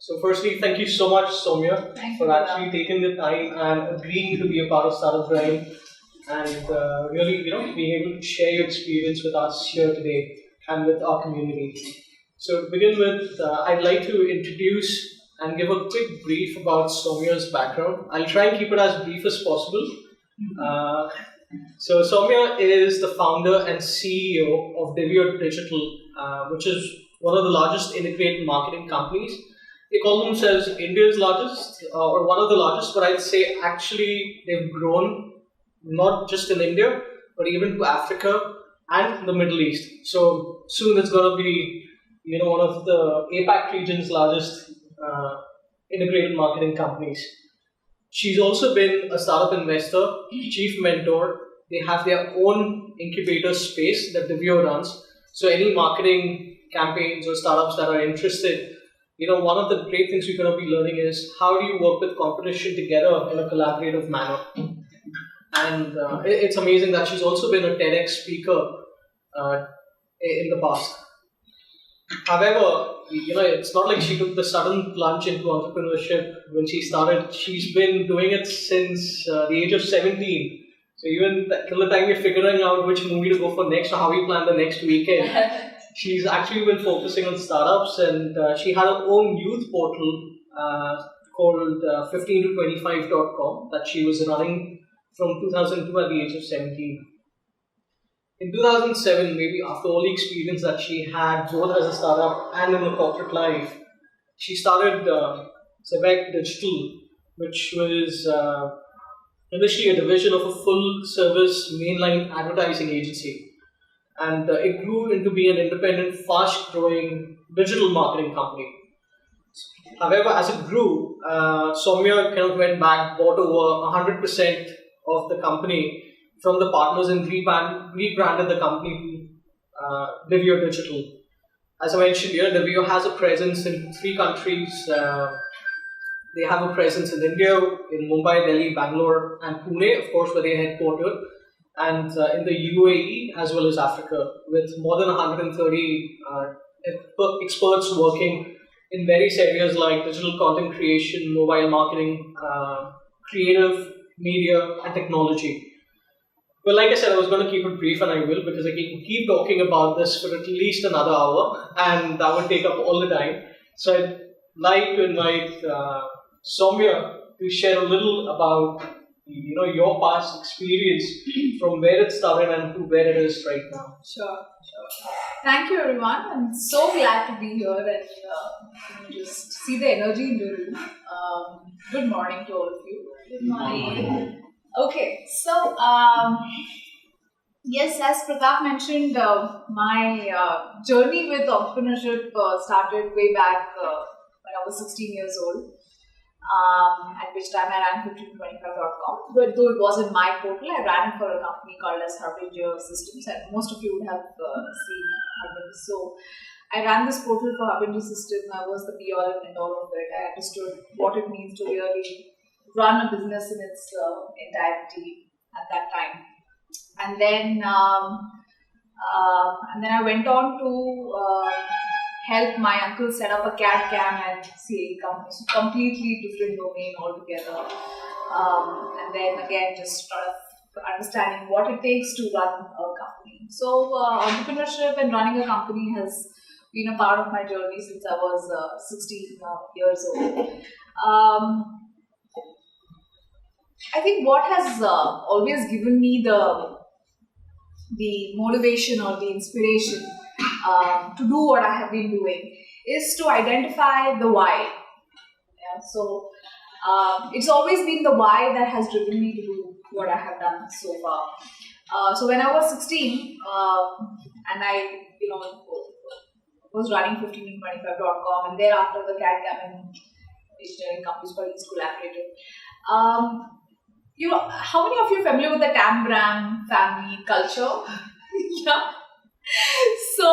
So firstly, thank you so much, Sowmya, Thank for you, actually taking the time and agreeing to be a part of Startup Grind and really, being able to share your experience with us here today and with our community. So to begin with, I'd like to introduce and give a quick brief about Sowmya's background. I'll try and keep it as brief as possible. So Sowmya is the founder and CEO of DViO Digital, which is one of the largest integrated marketing companies. They call themselves India's largest or one of the largest, but I'd say actually they've grown not just in India, but even to Africa and the Middle East. So soon it's going to be, one of the APAC region's largest integrated marketing companies. She's also been a startup investor, chief mentor. They have their own incubator space that DViO runs. So any marketing campaigns or startups that are interested, one of the great things we're going to be learning is how do you work with competition together in a collaborative manner. And it's amazing that she's also been a TEDx speaker in the past. However, it's not like she took the sudden plunge into entrepreneurship when she started. She's been doing it since the age of 17. So even till the time you're figuring out which movie to go for next or how you plan the next weekend, she's actually been focusing on startups, and she had her own youth portal called 15to25.com that she was running from 2002 at the age of 17. In 2007, maybe after all the experience that she had both as a startup and in the corporate life, she started DViO Digital, which was initially a division of a full-service mainline advertising agency. And it grew into being an independent, fast-growing digital marketing company. However, as it grew, Sowmya kind of went back, bought over 100% of the company from the partners and rebranded the company to DViO Digital. As I mentioned here, DViO has a presence in 3 countries. They have a presence in India, in Mumbai, Delhi, Bangalore, and Pune, of course, where they are headquartered, and in the UAE as well as Africa, with more than 130 experts working in various areas like digital content creation, mobile marketing, creative, media, and technology. Well, like I said, I was going to keep it brief, and I will, because I can keep talking about this for at least another hour, and that would take up all the time. So I'd like to invite Sowmya to share a little about your past experience from where it started and to where it is right now. Sure. Thank you, everyone. I'm so glad to be here and just see the energy in the room. Good morning to all of you. Good morning. Okay, so yes, as Pratap mentioned, my journey with entrepreneurship started way back when I was 16 years old. At which time I ran 15to25.com. But though it wasn't my portal, I ran it for a company called as Sowmya Systems, and most of you would have seen Sowmya. So I ran this portal for Sowmya Systems. I was the be all and end all of it. I understood what it means to really run a business in its entirety at that time. And then I went on to help my uncle set up a CAD CAM and CAE company, so completely different domain altogether. And then again, just sort of understanding what it takes to run a company. So entrepreneurship and running a company has been a part of my journey since I was 16 years old. I think what has always given me the motivation or the inspiration to do what I have been doing is to identify the why. Yeah, so it's always been the why that has driven me to do what I have done so far. So when I was 16, and I was running 15to25.com, and thereafter the CAD CAM and engineering companies called Collaborative. How many of you are familiar with the Tam Bram family culture? Yeah. So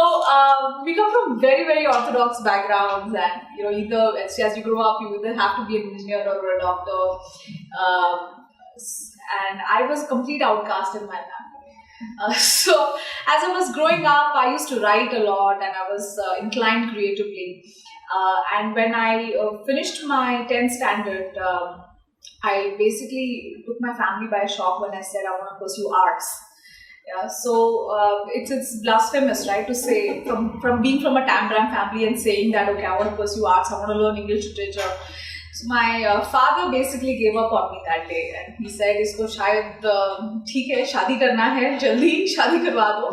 we come from very, very orthodox backgrounds, and either as you grow up, you either have to be an engineer or a doctor. And I was a complete outcast in my family. So as I was growing up, I used to write a lot, and I was inclined creatively. And when I finished my 10th standard, I basically took my family by shock when I said I want to pursue arts. Yeah, so it's blasphemous, right, to say from being from a Tambram family and saying that, okay, I want to pursue arts, I want to learn English literature. So my father basically gave up on me that day, and he said, "Isko shayad theek hai, shaadi karna hai, jaldi shaadi karwa do."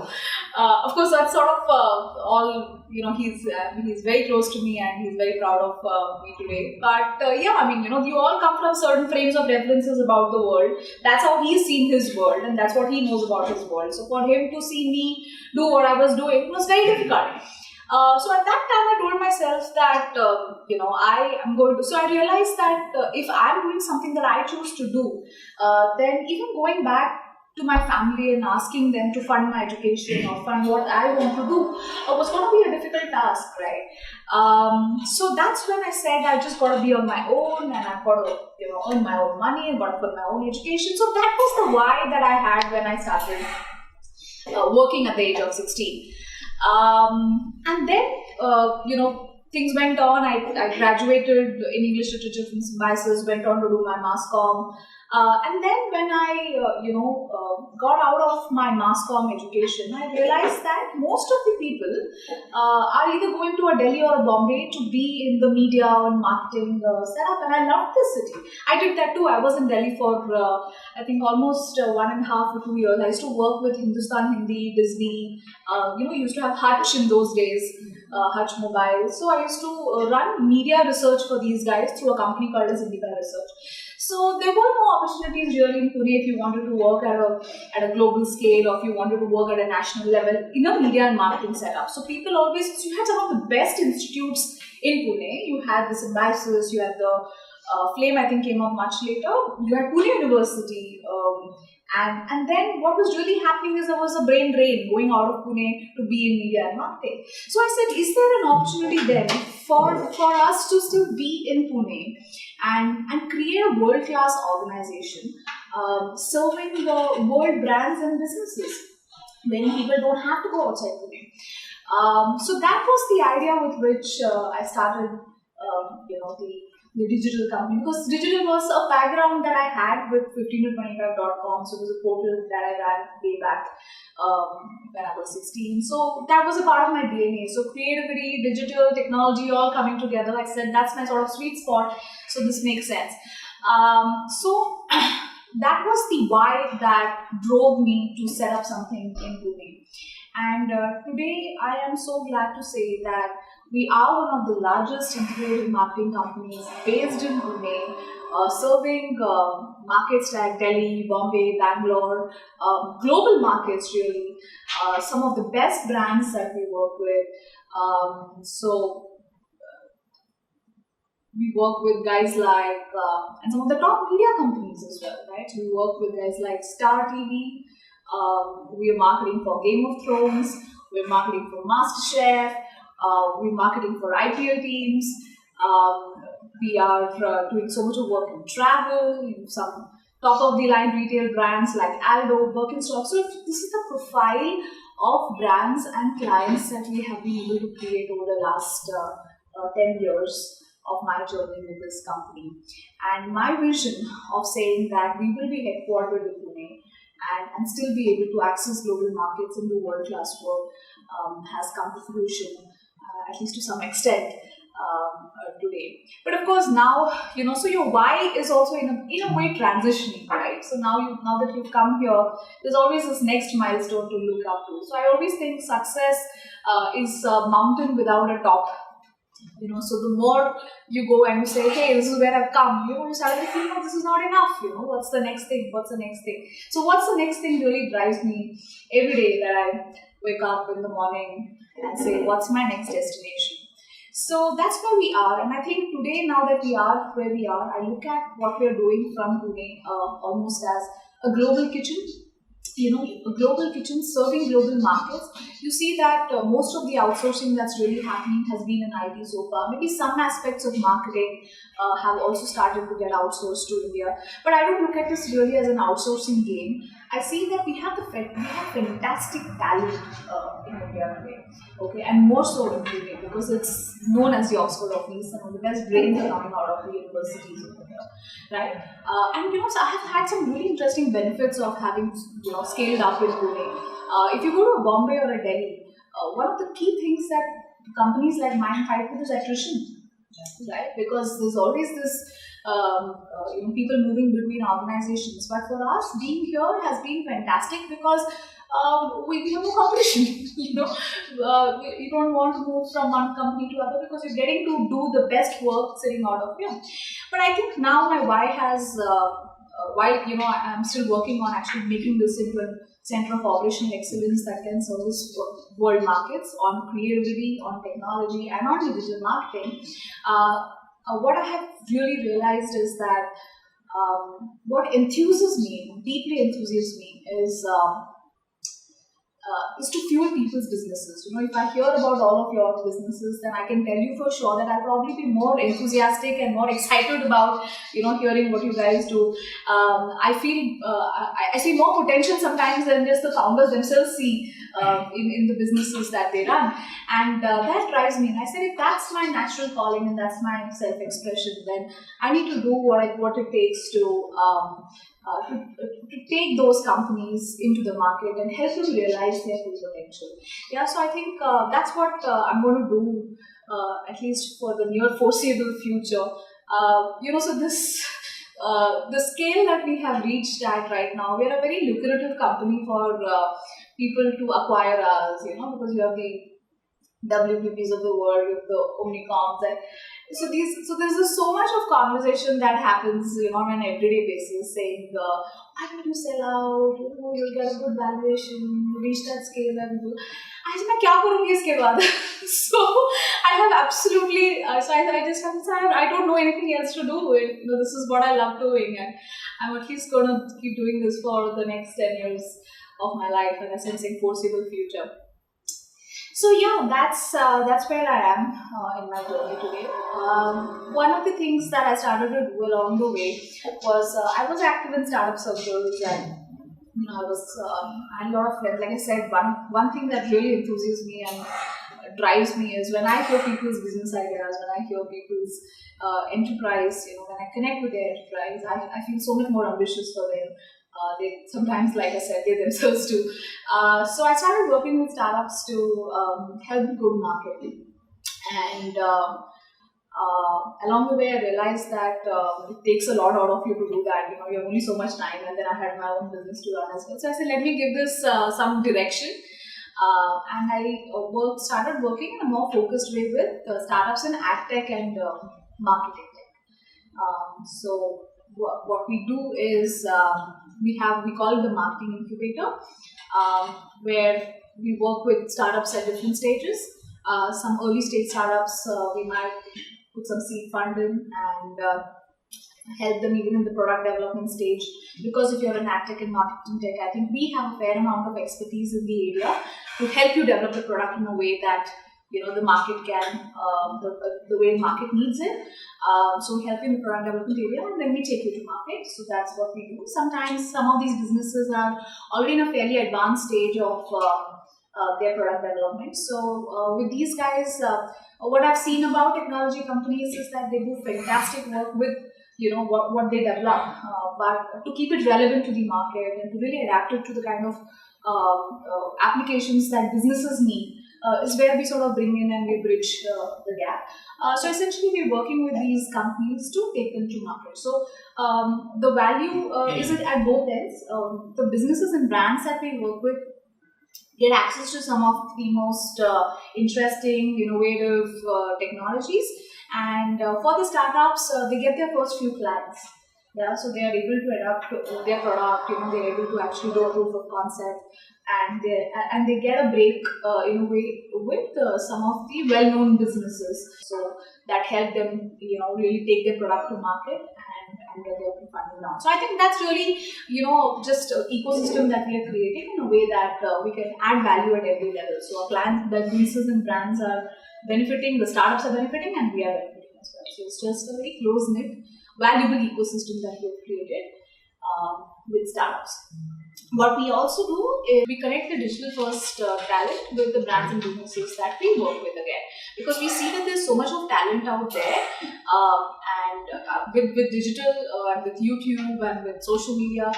Of course, that's sort of all, he's very close to me and he's very proud of me today. But yeah, I mean, you all come from certain frames of references about the world. That's how he's seen his world, and that's what he knows about his world. So for him to see me do what I was doing was very difficult. So at that time, I told myself that, I am going to. So I realized that if I'm doing something that I choose to do, then even going back to my family and asking them to fund my education or fund what I want to do was going to be a difficult task, right? So that's when I said I just got to be on my own, and I've got to, earn my own money, I've got to put my own education. So that was the why that I had when I started working at the age of 16. And then, things went on. I graduated in English literature from Symbiosis, went on to do my mass comm. And then when I, got out of my mass comm education, I realized that most of the people are either going to a Delhi or a Bombay to be in the media or marketing setup. And I loved this city. I did that too. I was in Delhi for, I think, almost 1.5 or 2 years. I used to work with Hindustan Hindi, Disney. Used to have Hutch in those days, Hutch Mobile. So I used to run media research for these guys through a company called as Indica Research. So there were no opportunities really in Pune if you wanted to work at a global scale, or if you wanted to work at a national level in a media and marketing setup. So people always, you had some of the best institutes in Pune. You had the Symbiosis, you had the Flame, I think came up much later. You had Pune University. And then what was really happening is there was a brain drain going out of Pune to be in media and marketing. So I said, is there an opportunity then for us to still be in Pune and create a world-class organization serving the world brands and businesses? Many people don't have to go outside Pune. So that was the idea with which I started, the digital company, because digital was a background that I had with 15to25.com. So it was a portal that I ran way back when I was 16. So that was a part of my DNA. So creativity, digital, technology, all coming together. I said that's my sort of sweet spot. So this makes sense. So that was the why that drove me to set up something in Pune. And today I am so glad to say that we are one of the largest integrated marketing companies based in Pune, serving markets like Delhi, Bombay, Bangalore, global markets really, some of the best brands that we work with. We work with guys like, and some of the top media companies as well, right? We work with guys like Star TV. We are marketing for Game of Thrones. We're marketing for MasterChef. We're marketing for IPL teams. We are doing so much of work in travel, some top-of-the-line retail brands like Aldo, Birkenstock. So this is the profile of brands and clients that we have been able to create over the last 10 years of my journey with this company. And my vision of saying that we will be headquartered in Pune and still be able to access global markets and do world-class work has come to fruition, at least to some extent today. But of course now, so your why is also in a way transitioning, right? So now that you've come here, there's always this next milestone to look up to. So I always think success is a mountain without a top. So the more you go and you say, hey, this is where I've come, you suddenly feel, no, this is not enough, what's the next thing? So what's the next thing really drives me every day that I wake up in the morning and say, what's my next destination? So that's where we are. And I think today, now that we are where we are, I look at what we are doing from Pune almost as a global kitchen. A global kitchen serving global markets. You see that most of the outsourcing that's really happening has been in IT so far. Maybe some aspects of marketing have also started to get outsourced to India. But I don't look at this really as an outsourcing game. I see that we have fantastic talent in India today. Okay, and more so in India because it's known as the Oxford of East. Some of the best brains are coming out of the universities over here, right? And so I have had some really interesting benefits of having scaled up in Pune. If you go to a Bombay or a Delhi, one of the key things that companies like mine fight with is attrition, right? Because there's always this people moving between organizations. But for us, being here has been fantastic because we have no competition. You don't want to move from one company to other because you're getting to do the best work sitting out of here. But I think now my why has, while I'm still working on actually making this into a center of operational excellence that can service world markets on creativity, on technology, and on digital marketing. What I have really realized is that what enthuses me, deeply enthuses me, is to fuel people's businesses. If I hear about all of your businesses, then I can tell you for sure that I'll probably be more enthusiastic and more excited about hearing what you guys do. I feel I see more potential sometimes than just the founders themselves see in the businesses that they run, and that drives me. And I said, if that's my natural calling and that's my self-expression, then I need to do what it takes to take those companies into the market and help them realize their full potential. Yeah, so I think that's what I'm going to do, at least for the near foreseeable future. So this the scale that we have reached at right now, we're a very lucrative company for people to acquire us, because you have the WPPs of the world, with the Omnicoms, and so there's so much of conversation that happens, on an everyday basis, saying, why don't you sell out? You'll get a good valuation. You reach that scale, and I said, "Kya karungi iske baad?" So I have absolutely. So I just have to say, I don't know anything else to do. This is what I love doing, and I'm at least going to keep doing this for the next 10 years of my life, and I'm saying foreseeable future. So yeah, that's where I am in my journey today. One of the things that I started to do along the way was I was active in startup circles, and I was and a lot of friends. Like I said, one thing that really enthuses me and drives me is when I hear people's business ideas, when I hear people's enterprise. When I connect with their enterprise, I feel so much more ambitious for them. They sometimes, like I said, they themselves do. So I started working with startups to help them go to market. And along the way, I realized that it takes a lot out of you to do that. You have only so much time, and then I had my own business to run as well. So I said, let me give this some direction. And I started working in a more focused way with startups in ad tech and marketing tech. So what we do is we call it the Marketing Incubator, where we work with startups at different stages. Some early stage startups, we might put some seed fund in and help them even in the product development stage. Because if you're an ad tech and marketing tech, I think we have a fair amount of expertise in the area to help you develop the product in a way that the market can, the way the market needs it. So we help you in the product development area, and then we take you to market. So that's what we do. Sometimes some of these businesses are already in a fairly advanced stage of their product development. So with these guys, what I've seen about technology companies is that they do fantastic work with what they develop, but to keep it relevant to the market and to really adapt it to the kind of applications that businesses need. Is where we sort of bring in and we bridge the gap. So essentially, we're working with these companies to take them to market. So the value is it at both ends. The businesses and brands that we work with get access to some of the most interesting, innovative technologies, and for the startups, they get their first few clients. Yeah, so they are able to adapt their product. They're able to actually do a proof of concept, and they get a break in a way with some of the well-known businesses. So that help them, really take their product to market and get their funding down. So I think that's really, just an ecosystem that we are creating in a way that we can add value at every level. So our clients, the businesses and brands are benefiting, the startups are benefiting, and we are benefiting as well. So it's just a very close-knit, valuable ecosystem that we have created with startups. What we also do is we connect the digital first talent with the brands and businesses that we work with again, because we see that there's so much of talent out there, with digital and with YouTube and with social media,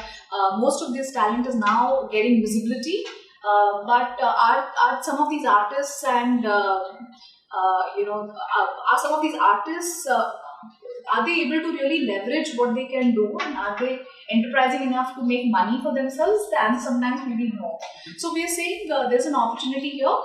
most of this talent is now getting visibility. But are some of these artists and are some of these artists are they able to really leverage what they can do, and are they enterprising enough to make money for themselves? The answer sometimes maybe no. So we are saying there's an opportunity here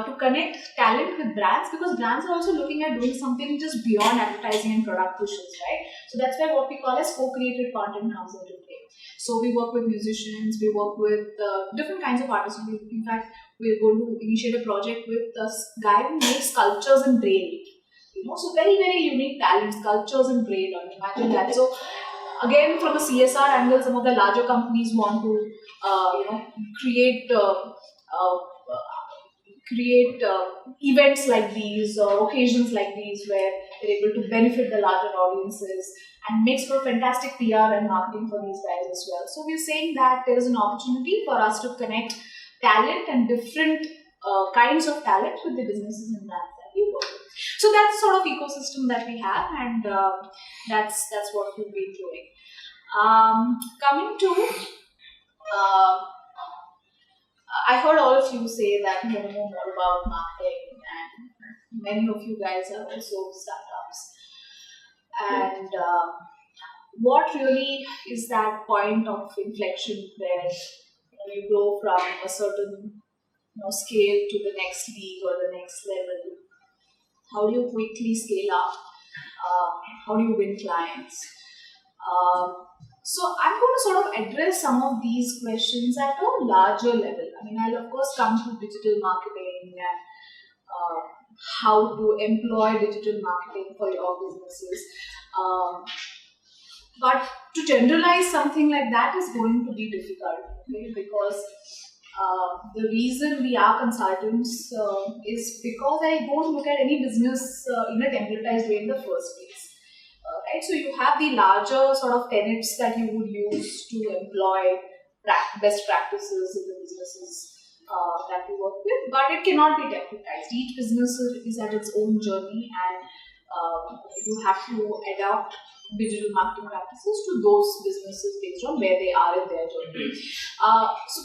to connect talent with brands, because brands are also looking at doing something just beyond advertising and product pushes, right? So that's where what we call as co-created content comes into play. So we work with musicians, we work with different kinds of artists. In fact, we're going to initiate a project with a guy who makes sculptures in braille. So very, very unique talent, sculptures in braille. Imagine that. So again, from a CSR angle, some of the larger companies want to, create events like these or occasions like these where they're able to benefit the larger audiences, and makes for fantastic PR and marketing for these guys as well. So we're saying that there is an opportunity for us to connect talent and different kinds of talent with the businesses and brands that we work with. So that's the sort of ecosystem that we have, and that's what we've been doing. Coming to, I heard all of you say that you know more about marketing, and many of you guys are also startups. And what really is that point of inflection where you go from a certain scale to the next league or the next level? How do you quickly scale up? How do you win clients? So I'm going to sort of address some of these questions at a larger level. I'll of course come to digital marketing and how to employ digital marketing for your businesses. But to generalize something like that is going to be difficult, okay? Because the reason we are consultants is because I don't look at any business in a templatized way in the first place. Right? So you have the larger sort of tenets that you would use to employ best practices in the businesses that you work with, but it cannot be templatized. Each business is at its own journey, and you have to adapt digital marketing practices to those businesses based on where they are in their journey.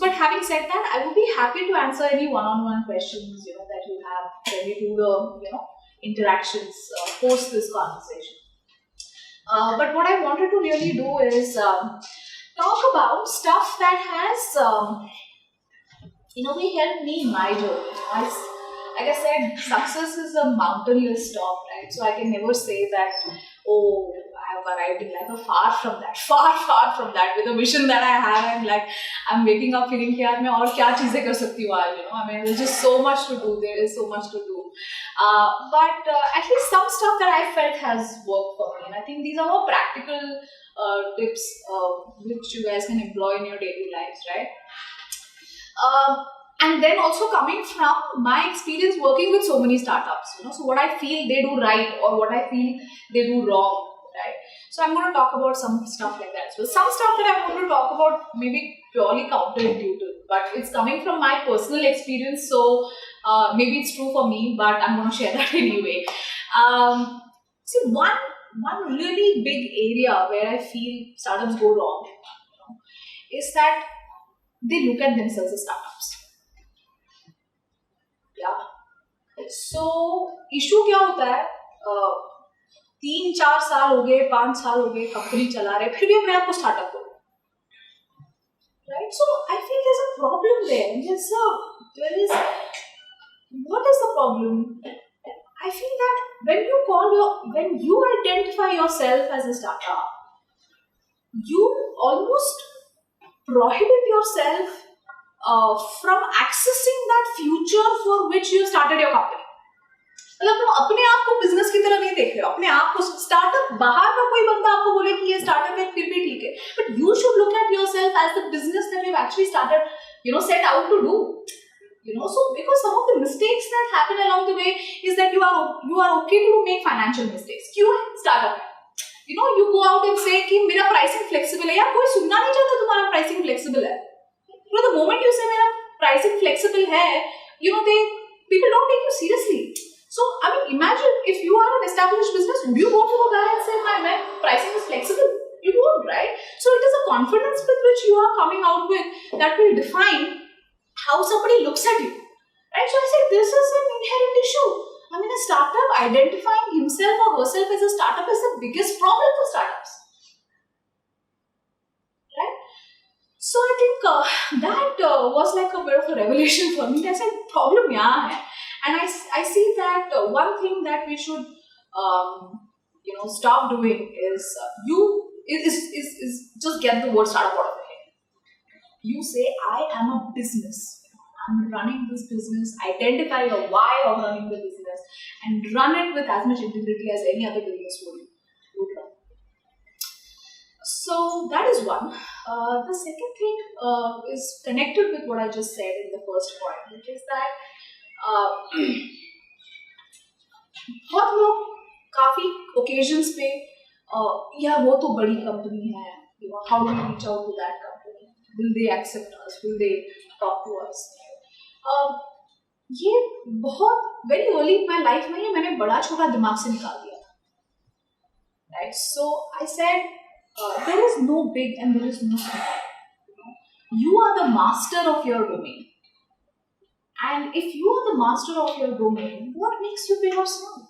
But having said that, I would be happy to answer any one-on-one questions that you have when we do the interactions post this conversation. But what I wanted to really do is talk about stuff that has helped me in my journey. Like I said, success is a mountainous top, right? So I can never say that, oh, I have arrived in life. Far from that, far from that. With the vision that I have, I'm waking up feeling that मैं और क्या चीजें कर सकती हूँ आज, there's just so much to do. There is so much to do. But at least some stuff that I felt has worked for me. And I think these are more practical tips which you guys can employ in your daily lives, right? And then also coming from my experience working with so many startups, so what I feel they do right or what I feel they do wrong, right? So I'm going to talk about some stuff like that. So some stuff that I'm going to talk about maybe purely counterintuitive, but it's coming from my personal experience, so maybe it's true for me, but I'm going to share that anyway. See, one really big area where I feel startups go wrong, is that they look at themselves as startups. Yeah. So issue क्या होता है? 3-4 साल हो गए, 5 साल हो गए, company चला रहे, फिर भी मैं आपको स्टार्टअप करूँ, right? So I feel there's a problem there. What is the problem? I feel that when you identify yourself as a startup, you almost prohibit yourself from accessing that future for which you started your company. मतलब तुम अपने आप को business की तरह नहीं देख रहे हो, अपने आप को स्टार्टअप बाहर का कोई बंदा आपको बोले कि ये स्टार्टअप है फिर भी ठीक है, but you should look at yourself as the business that you've actually started, set out to do. So because some of the mistakes that happen along the way is that you are okay to make financial mistakes. क्यों है startup है? You go out and say कि मेरा pricing flexible है, यार कोई सुनना नहीं चाहता तुम्हारा pricing flexible है. The moment you say मेरा pricing flexible है, people don't take you seriously. So, I mean, imagine if you are an established business, would you go to a guy and say, my pricing is flexible? You won't, right? So, it is a confidence with which you are coming out with that will define how somebody looks at you. Right? So, I said, this is an inherent issue. I mean, a startup identifying himself or herself as a startup is the biggest problem for startups. Right? So, I think that was like a bit of a revelation for me. I said, problem yahan hai. And I see that one thing that we should, stop doing is just get the word startup out of the head. You say, I am a business. I'm running this business. Identify your why of running the business and run it with as much integrity as any other business would run. So that is one. The second thing is connected with what I just said in the first point, which is that बहुत लोग काफी occasions पे यार वो तो बड़ी company है, how do we reach out to that company? Will they accept us? Will they talk to us? ये बहुत very early in my life में मैंने बड़ा छोटा दिमाग से निकाल दिया था. Right? So I said there is no big and there is no small. You are the master of your domain. And if you are the master of your domain, what makes you big or small?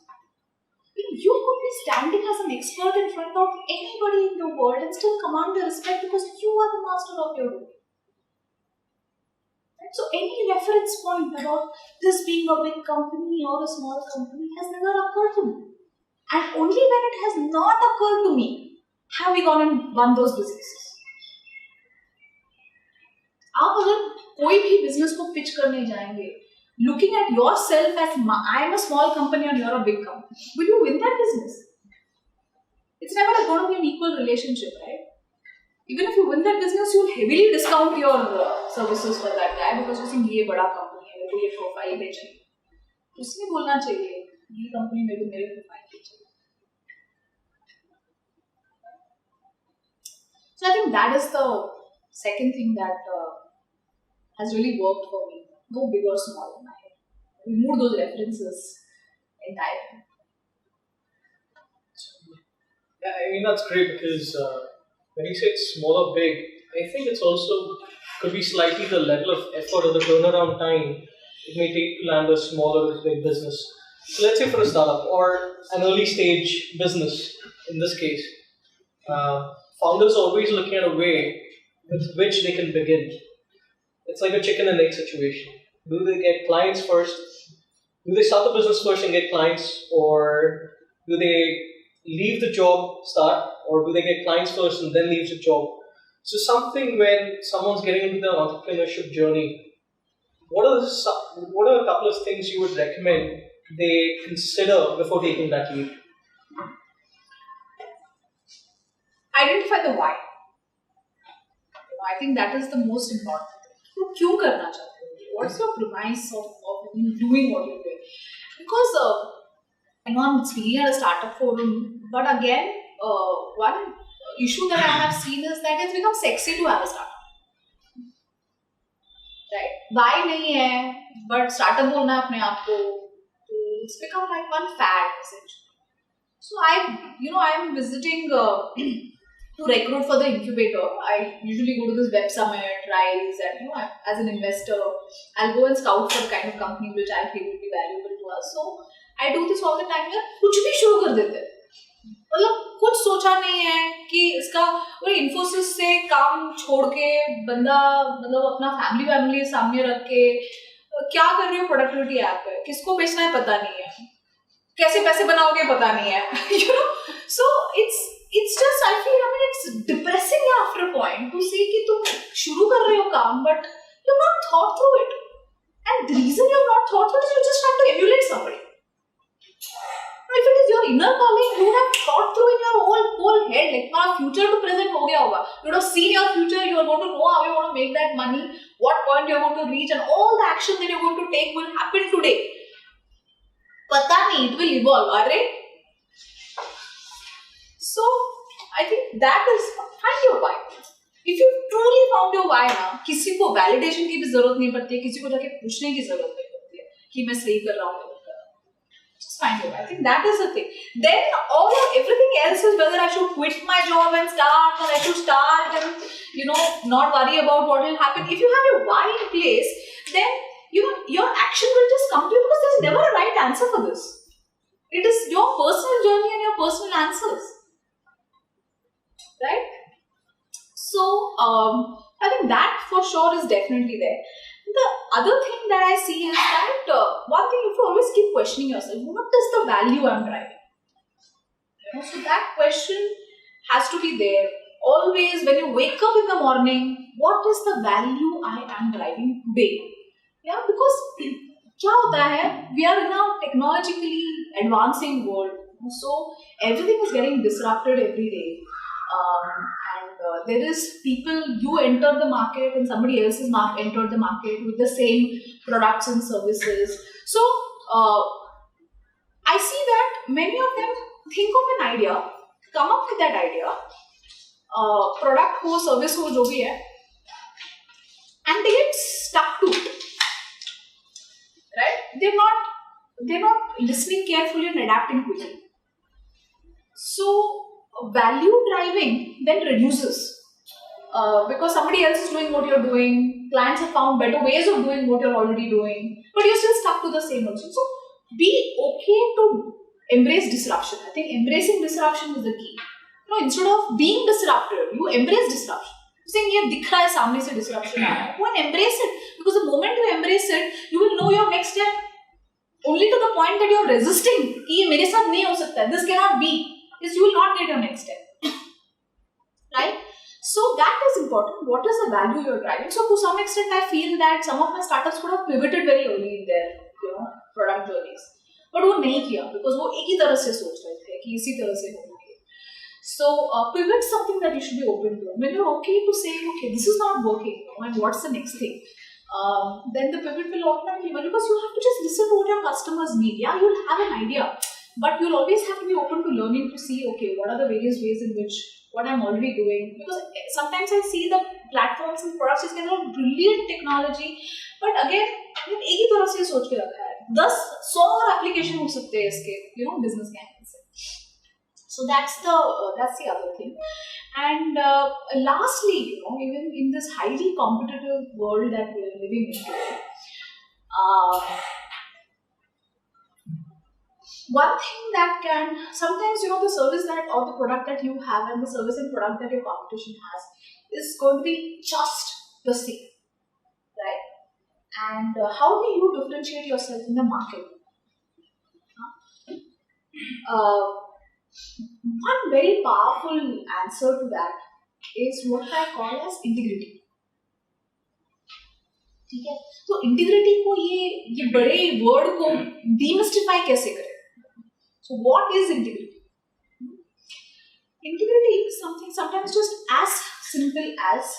You could be standing as an expert in front of anybody in the world and still command their respect because you are the master of your domain. Right? So any reference point about this being a big company or a small company has never occurred to me. And only when it has not occurred to me have we gone and won those businesses. आप अगर कोई भी business को pitch करने जाएंगे, looking at yourself as I am a small company and you're a big company, will you win that business? It's never going to be an equal relationship, right? Even if you win that business, you'll heavily discount your services for that guy because you think ये बड़ा company है, मेरे को ये profile पे चाहिए. उसने बोलना चाहिए ये company मेरे को मेरे profile पे चाहिए. So I think that is the second thing that has really worked for me. No big or small in my head. Remove those references entirely. Yeah, I mean that's great because when you say it's small or big, I think it's also could be slightly the level of effort or the turnaround time it may take to land a small or a big business. So let's say for a startup or an early stage business, in this case, founders are always looking at a way with which they can begin. It's like a chicken and egg situation. Do they get clients first? Do they start the business first and get clients? Or do they leave the job, start? Or do they get clients first and then leave the job? So something when someone's getting into the entrepreneurship journey, what are a couple of things you would recommend they consider before taking that leap? Identify the why. I think that is the most important. You क्यों करना चाहते हो? What's your premise of doing what you're doing? Because I'm speaking at a startup forum, but again, one issue that I have seen is that it's become sexy to have a startup. Right? Why नहीं है? But startup बोलना अपने आप को, it's become like one fad essentially. So I'm visiting to recruit for the incubator. I usually go to this web summit, Rise, and as an investor, I'll go and scout for the kind of companies which I feel will be valuable to us. So I do this all the time. यार कुछ भी शुरू कर देते हैं. मतलब कुछ सोचा नहीं है कि इसका वो इन्फोसिस से काम छोड़ के बंदा मतलब अपना फैमिली सामने रख के क्या कर रहे हो प्रोडक्टिविटी ऐप पे, किसको बेचना है पता नहीं है, कैसे पैसे बनाओगे पता नहीं है. So it's just I mean it's depressing after a point to see कि तुम शुरू कर रहे हो काम but you've not thought through it, and the reason you've not thought through it is you're just trying to emulate somebody. If it is your inner calling, you have thought through in your whole head, like तुम्हारा future to present हो गया होगा. You would have seen your future, you are going to know how you want to make that money, what point you are going to reach, and all the action that you are going to take will happen today. पता नहीं, it will evolve, अरे. So I think that is find your why. If you truly found your why ना, किसी को validation की भी जरूरत नहीं पड़ती है, किसी को जाके पूछने की जरूरत नहीं पड़ती है कि मैं सही कर रहा हूँ. Just find your why. I think that is the thing. Then everything else is whether I should quit my job and start, or I should start and not worry about what will happen. If you have your why in place, then your action will just come to you, because there's never a right answer for this. It is your personal journey and your personal answers, right? So I think that for sure is definitely there. The other thing that I see is that one thing, you have to always keep questioning yourself, what is the value I'm driving? So that question has to be there. Always when you wake up in the morning, what is the value I am driving today? Yeah, because क्या होता है, we are in a technologically advancing world, so everything is getting disrupted every day, and there is people, you enter the market and somebody else has entered the market with the same products and services. So I see that many of them think of an idea, come up with that idea, product ho, service ho, jo bhi hai, and they get stuck to it. Right? They're not listening carefully and adapting quickly. So value driving then reduces because somebody else is doing what you're doing. Clients have found better ways of doing what you're already doing, but you're still stuck to the same also. So be okay to embrace disruption. I think embracing disruption is the key. Instead of being disrupted, you embrace disruption. Saying ये दिख रहा है सामने से disruption आ रहा है, go and embrace it, because the moment you embrace it, you will know your next step. Only to the point that you're resisting कि ये मेरे साथ नहीं हो सकता है, this cannot be, is you will not get your next step, right? So that is important. What is the value you're driving? So to some extent, I feel that some of my startups would have pivoted very early in their product journeys, but वो नहीं किया because वो एक ही तरह से सोच रहे थे कि इसी तरह से होगा. So pivot is something that you should be open to. When you're okay to say, okay, this is not working, and what's the next thing? Then the pivot will automatically work, because you have to just listen to what your customers need. Yeah, you'll have an idea, but you'll always have to be open to learning to see, okay, what are the various ways in which what I'm already doing. Because sometimes I see the platforms and products is kind of brilliant technology, but again, एक ही तरह से सोच के रखा है. 10-100 और application हो सकते हैं इसके, business के angle से. So that's the other thing. And lastly, even in this highly competitive world that we are living in today, one thing that can sometimes, the service that or the product that you have and the service and product that your competition has is going to be just the same, right? And how do you differentiate yourself in the market? One very powerful answer to that is what I call as integrity. ठीक है, तो integrity को ये बड़े word को demystify कैसे करें? So what is integrity? Integrity is something sometimes just as simple as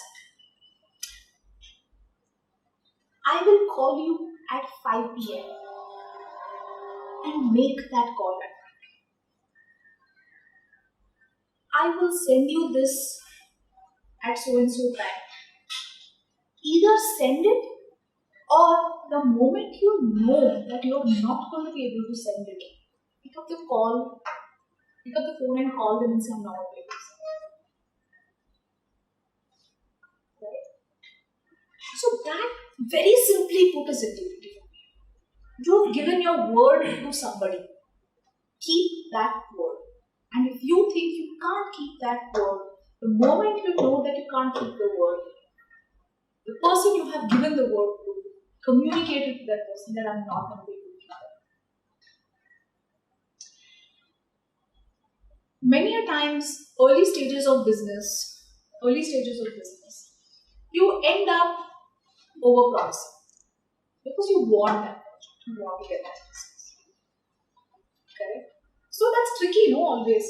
I will call you at 5 p.m. and make that call at I will send you this at so and so time. Either send it, or the moment you know that you are not going to be able to send it, pick up the phone and call them and say I'm not able to send it. Right? So that very simply put is integrity. You've given your word to somebody. Keep that word. And if you think you can't keep that word, the moment you know that you can't keep the word, the person you have given the word to, communicate it to that person that I'm not going to be able to keep that. Many a times, early stages of business, you end up over-promising because you want that project, you want to get that business. Correct? So that's tricky, always.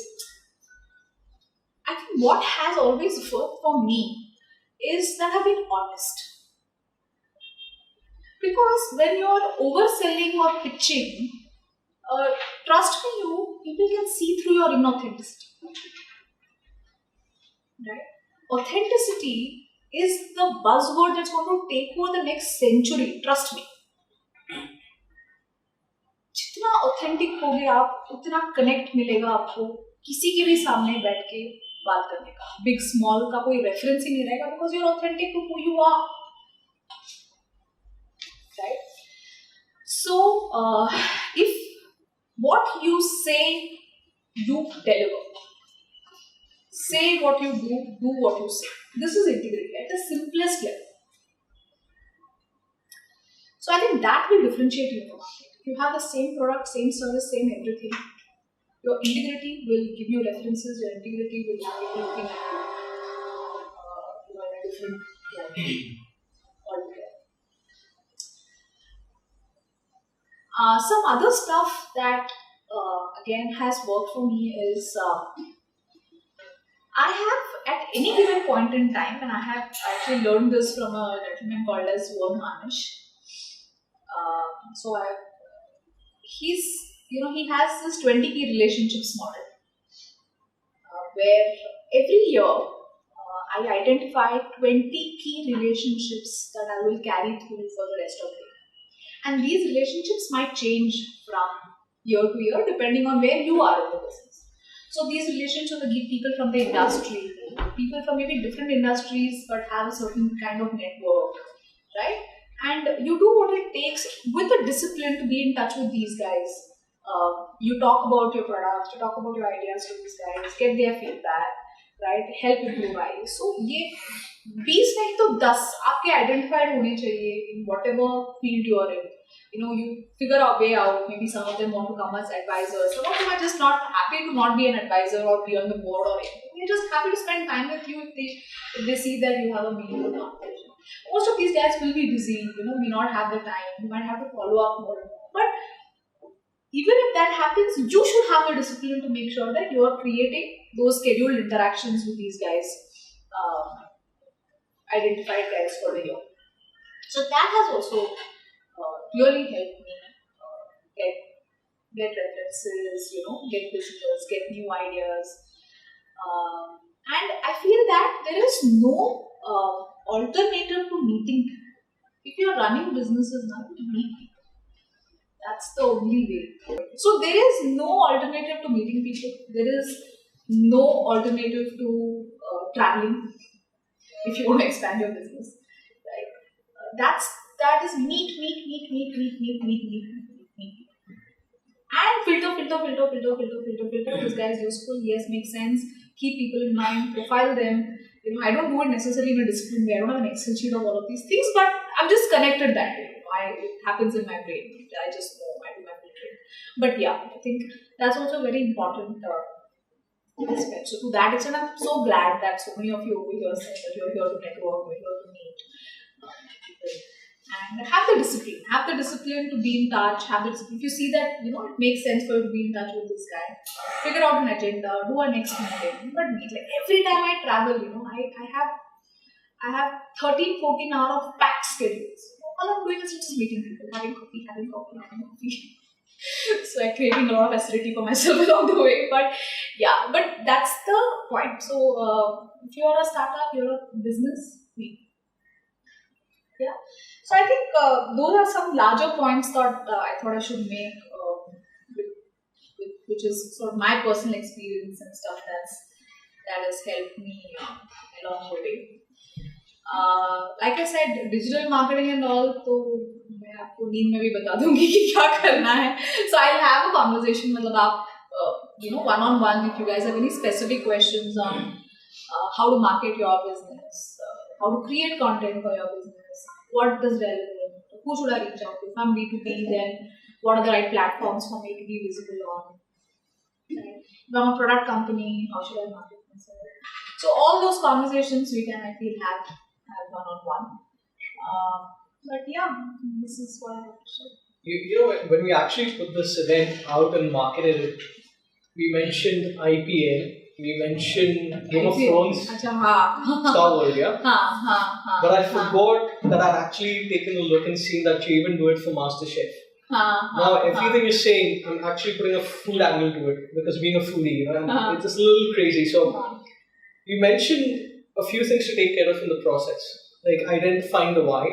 I think what has always worked for me is that I've been honest. Because when you're overselling or pitching, trust me, people can see through your inauthenticity. Right? authenticity is the buzzword that's going to take over the next century. Trust me. जितना authentic होगे आप, उतना connect मिलेगा आपको किसी के भी सामने बैठ के बात करने का. Big small का कोई reference ही नहीं रहेगा because you're authentic to who you are. Right? So, if what you say, you deliver. Say what you do what you say. This is integrity at the simplest level. So I think that will differentiate you from market. If you have the same product, same service, same everything, your integrity will give you references, your integrity will have you looking at in a different light altogether. Some other stuff that again has worked for me is I have at any given point in time, and I have actually learned this from a gentleman called as Harnish. He has this 20 key relationships model where every year I identify 20 key relationships that I will carry through for the rest of the year. And these relationships might change from year to year depending on where you are in the business. So these relationships will give people from the industry, people from maybe different industries but have a certain kind of network, right? And you do what it takes with the discipline to be in touch with these guys. You talk about your products, you talk about your ideas to these guys, get their feedback, right? Help improvise. So, ये 20 नहीं तो 10 आपके identified होने चाहिए in whatever field you are in. You figure a way out. Maybe some of them want to come as advisors. Some of them are just not happy to not be an advisor or be on the board or anything. They're just happy to spend time with you if they see that you have a meaningful conversation. Most of these guys will be busy, may not have the time. You might have to follow up more and more. But even if that happens, you should have the discipline to make sure that you are creating those scheduled interactions with these guys, identified guys for the year. So that has also really helped me get references, get visitors, get new ideas. And I feel that there is no alternative to meeting people. If you are running businesses now, you meet people. That's the only way. So there is no alternative to meeting people. There is no alternative to traveling if you want to expand your business. Right? That is meet. And filter. This guy is useful. Yes, makes sense. Keep people in mind. Profile them. I don't do it necessarily in a disciplined way. I don't have an Excel sheet of all of these things, but I'm just connected that way. It happens in my brain. I just know. I do my filtering. But yeah, I think that's also a very important aspect. So to that extent, I'm so glad that so many of you over here said that you're here to network, you're here to meet people. And have the discipline. Have the discipline to be in touch. Have the discipline. If you see that it makes sense for you to be in touch with this guy, figure out an agenda. Do a next meeting. But meet. Every time I travel, I have 13, 14 hours of packed schedules. All I'm doing is just meeting people, having coffee. So I'm creating a lot of acidity for myself along the way. But yeah, but that's the point. So if you are a startup, you're a business, meet. Yeah. So I think those are some larger points that I thought I should make, which is sort of my personal experience and stuff that has helped me along the way. Like I said, digital marketing and all, तो मैं आपको नींद में भी बता दूँगी कि क्या करना है. So I'll have a conversation मतलब आप one-on-one if you guys have any specific questions on how to market your business, how to create content for your business, what is relevant, who should I reach out to. If I'm B2B, then what are the right platforms for me to be visible on? Right? If I'm a product company, how should I market myself? So all those conversations we can, I feel, have one-on-one. But yeah, this is what I have to say. When we actually put this event out and marketed it, we mentioned IPL, we mentioned Game of Thrones, Star Wars, yeah? But I forgot that I'd actually taken a look and seen that you even do it for MasterChef. Now, everything you're saying, I'm actually putting a food angle to it because being a foodie, it's just a little crazy. So, you mentioned a few things to take care of in the process, like identifying the why,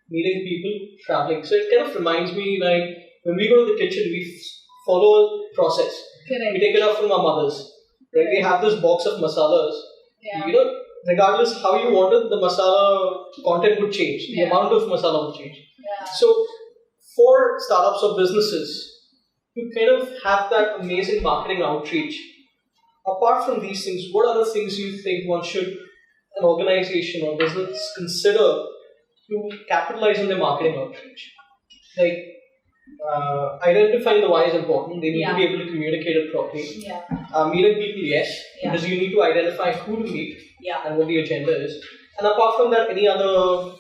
meeting people, traveling. So it kind of reminds me, like when we go to the kitchen, we follow a process. Correct. We take it up from our mothers. Right? We have this box of masalas. Yeah. You know, regardless how you want it, the masala content would change. The amount of masala would change. Yeah. So for startups or businesses to kind of have that amazing marketing outreach, apart from these things, what other things do you think one should, an organization or business, consider to capitalize on their marketing outreach? Like identifying the why is important. They need to be able to communicate it properly. Yeah. Meeting people, yes, because you need to identify who to meet and what the agenda is. And apart from that, any other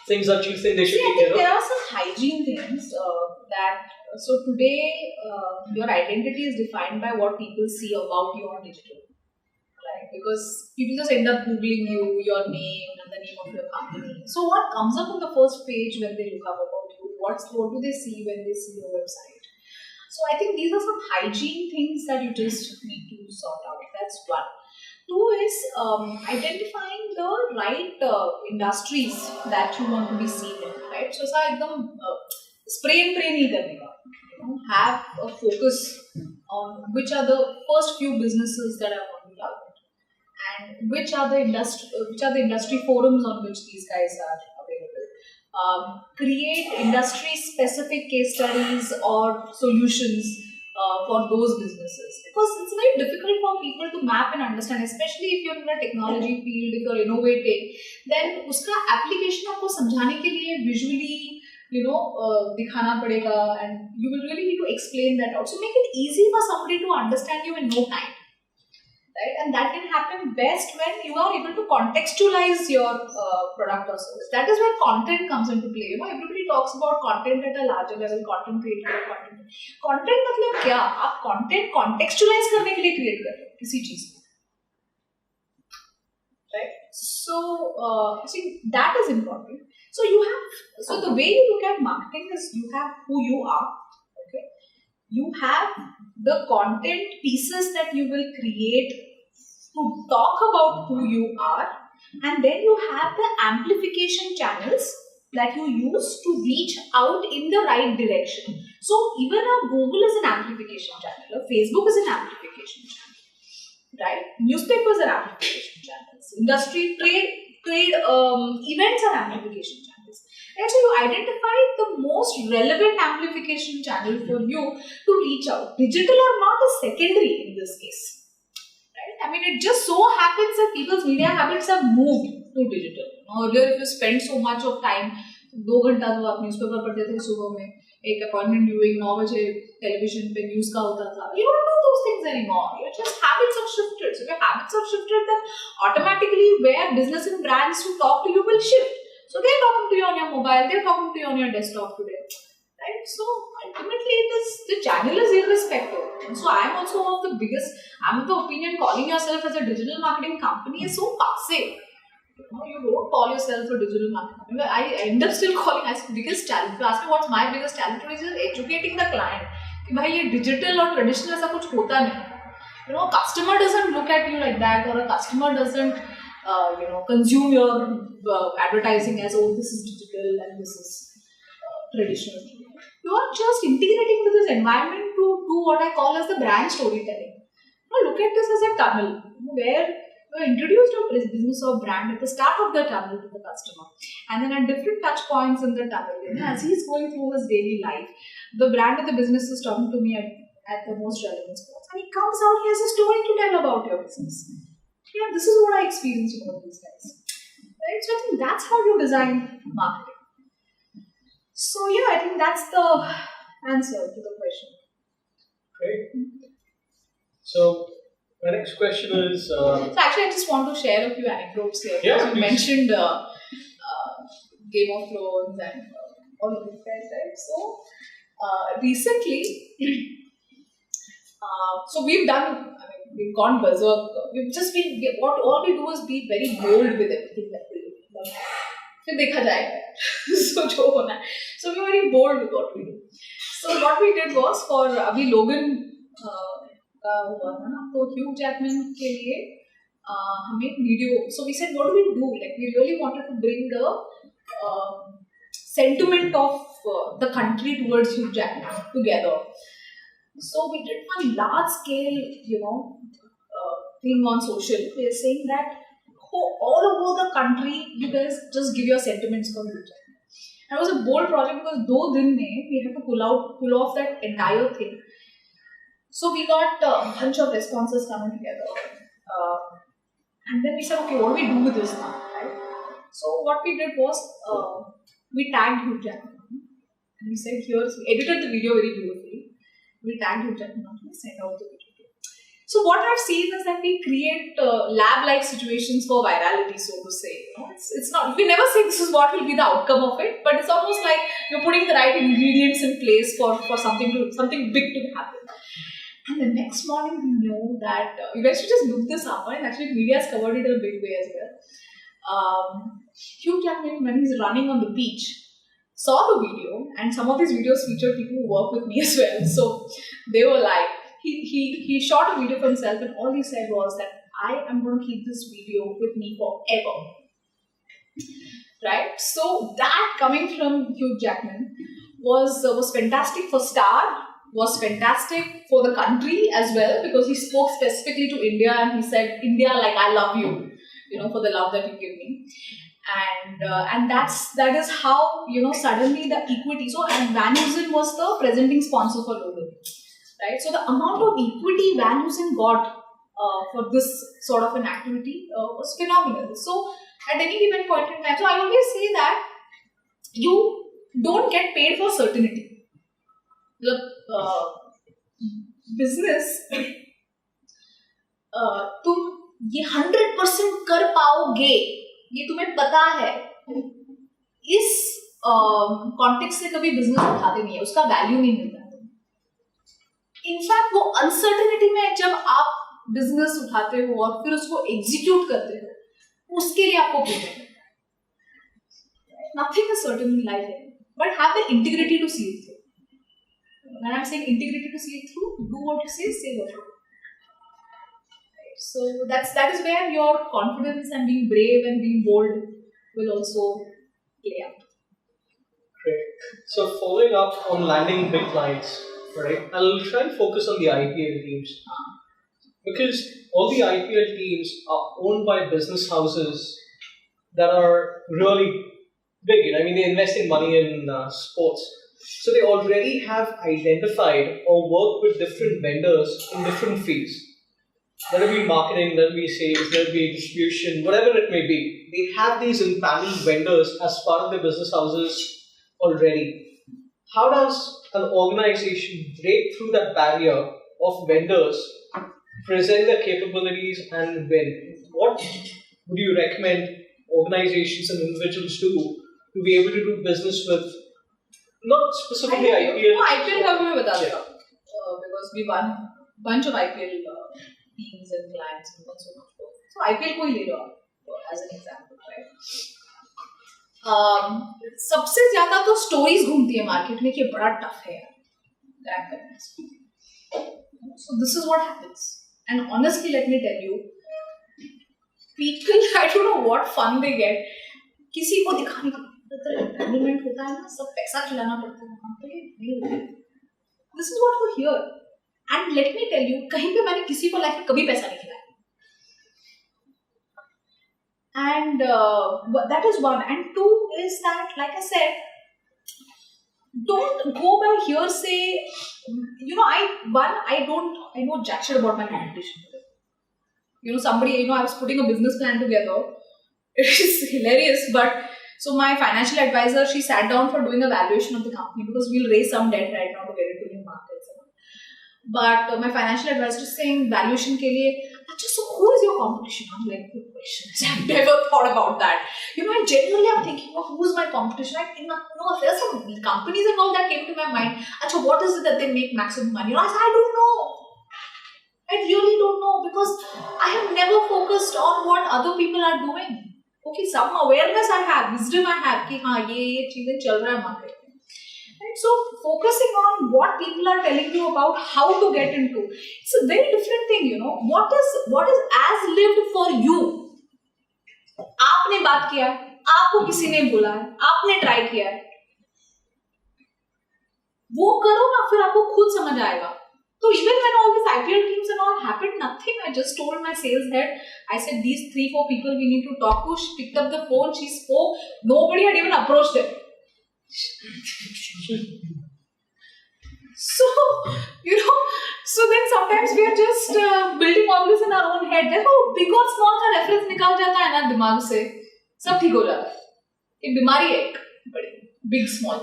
things that you think they should take care of? There are some hygiene things so today your identity is defined by what people see about you on digital. Right? Because people just end up Googling you, your name and the name of your company. So what comes up on the first page when they look up about you? What do they see when they see your website? So I think these are some hygiene things that you just need to sort out. That's one. Two is identifying the right industries that you want to be seen in. Right? So spray and pray nahi karne ka. Have a focus on which are the first few businesses that I want to target, and which are the industry forums on which these guys are available. Create industry specific case studies or solutions for those businesses, because it's very difficult for people to map and understand, especially if you're in a technology field, if you're innovating, then uska application aapko samjhane ke liye visually dikhana padega, and you will really need to explain that out. So make it easy for somebody to understand you in no time. Right? And that can happen best when you are able to contextualize your product or service. That is where content comes into play. Everybody talks about content at a larger level, content creator, content मतलब क्या? आप content contextualize करने के लिए create कर रहे हो किसी चीज को. Right? So, see, that is important. So the way you look at marketing is you have who you are, okay? You have the content pieces that you will create to talk about who you are, and then you have the amplification channels that you use to reach out in the right direction. So even a Google is an amplification channel, a Facebook is an amplification channel, right? Newspapers are amplification channels, industry trade events are amplification channels. And so you identify the most relevant amplification channel for you to reach out. Digital or not is secondary in this case. Right? I mean, it just so happens that people's media habits have moved to digital. Earlier, if you spend so much of time, 2 घंटा तो आप newspaper पढ़ते थे सुबह में, एक appointment viewing 9 बजे television पे न्यूज़ का होता था. You don't do those things anymore. Your just habits have shifted. So if your habits have shifted, then automatically where business and brands to talk to you will shift. So they're talking to you on your mobile, they're talking to you on your desktop today. Right? So ultimately the channel is irrespective. And so I'm also one of the biggest, I'm of the opinion calling yourself as a digital marketing company is so passe. You don't call yourself a digital marketing. I end up still calling as biggest challenge. If you ask me what's my biggest challenge is just educating the client. कि भाई ये digital और traditional ऐसा कुछ होता नहीं. Customer doesn't look at you like that, or a customer doesn't consume your advertising as, oh, this is digital and this is traditional. You are just integrating with this environment to do what I call as the brand storytelling. Look at this as a tunnel where you introduced your business or brand at the start of the tunnel to the customer, and then at different touch points in the tunnel, as he's going through his daily life, the brand or the business is talking to me at the most relevant spots, and he comes out, he has a story to tell about your business. Yeah, this is what I experienced with all these guys. Right? So I think that's how you design marketing. So yeah, I think that's the answer to the question. Great. So my next question is... So actually I just want to share a few anecdotes here. Yeah, you mentioned Game of Thrones and all of these guys, right? So recently, so we've gone berserk. We've just been, all we do is be very bold with everything that we do. फिर देखा जाएगा so जो होना है. So we were very bold with what we do. So what we did was for अभी Logan का हुआ था ना, तो Hugh Jackman के लिए हमें video. So we said, what do we do? Like we really wanted to bring the sentiment of the country towards Hugh Jackman together. So we did one large scale, thing on social. We are saying that all over the country, you guys just give your sentiments for Hugh Jackman. And it was a bold project because though we had to pull off that entire thing. So we got a bunch of responses coming together. And then we said, okay, what do we do with this now? Right? So what we did was, we tagged Hugh Jackman. And we said, we edited the video very beautifully. We tagged Hugh Jackman and we sent out the video. So what I've seen is that we create lab-like situations for virality, so to say. It's not, we never say this is what will be the outcome of it, but it's almost like you're putting the right ingredients in place for something big to happen. And the next morning we know that, you guys should just look this up, and actually media has covered it in a big way as well. Hugh Jackman, when he's running on the beach, saw the video, and some of these videos featured people who work with me as well. So they were like, he shot a video for himself, and all he said was that I am going to keep this video with me forever. Right? So that coming from Hugh Jackman was fantastic for Star, was fantastic for the country as well, because he spoke specifically to India and he said, India, like I love you, for the love that you give me. And that is how, suddenly the equity. So, and Van Heusen was the presenting sponsor for Logan. Right? So the amount of equity Van Heusen got for this sort of an activity was phenomenal. So at any given point in time, so I always say that you don't get paid for certainty. Look, business, तुम ये 100% कर पाओगे, ये तुम्हें पता है. इस context से कभी बिजनेस उठाते नहीं है, उसका वैल्यू नहीं मिलता. इनफैक्ट वो अनसर्टेनिटी में जब आप बिजनेस उठाते हो और फिर उसको एग्जीक्यूट करते हो, उसके लिए आपको पेमेंट है. Nothing is certain in life, but have the integrity to see it through. When I'm saying integrity to see it through, do what you say what you do. Right? So that is where your confidence and being brave and being bold will also play out. Great. So following up on landing big clients, right? I'll try and focus on the IPL teams. Because all the IPL teams are owned by business houses that are really big. I mean, they invest in money in sports. So they already have identified or worked with different vendors in different fields. That will be marketing, that will be sales, that will be distribution, whatever it may be. They have these empaneled vendors as part of their business houses already. How does an organization break through that barrier of vendors, present their capabilities and win? What would you recommend organizations and individuals to be able to do business with, not specifically IPL? No, IPL का मैं बता दूँगा, because we won a bunch of IPL teams and clients and so much. So IPL को ही ले लो as an example, right? सबसे ज़्यादा तो stories घूमती है market में कि बड़ा tough है क्रैक करना. So this is what happens, and honestly, let me tell you, people, I don't know what fun they get. किसी को दिखाने का एंटरटेनमेंट होता है ना, सब पैसा खिलाना पड़ता है वहाँ पे. This is what we hear, and let me tell you, कहीं पे मैंने किसी को लाइफ में कभी पैसा नहीं खिलाया. And that is one, and two is that, like I said, don't go by hearsay. I know jack shit about my competition. Somebody, I was putting a business plan together. It is hilarious, but so my financial advisor, she sat down for doing a valuation of the company because we'll raise some debt right now to get into new markets. But my financial advisor is saying valuation ke liye, so who is your competition? I'm like, good question. I've never thought about that. I genuinely am thinking of who's my competition. There's some companies and all that came to my mind. What is it that they make maximum money? I said, I don't know. I really don't know, because I have never focused on what other people are doing. Okay, some awareness I have, wisdom I have, कि हाँ ये चीजें चल रहा है market में. Right? So focusing on what people are telling you about how to get into, it's a very different thing, What is as lived for you? आपने बात किया है, आपको किसी ने बोला है, आपने ट्राई किया है, वो करो ना, फिर आपको खुद समझ आएगा. So even when all these IPL teams and all happened, nothing. I just told my sales head, I said, these 3-4 people we need to talk to. She picked up the phone, she spoke. Nobody had even approached them. So, so then sometimes we are just building all this in our own head. देखो big और small का reference निकाल जाता है ना दिमाग से, सब ठीक हो जाता है. ये बीमारी है एक बड़ी, big small.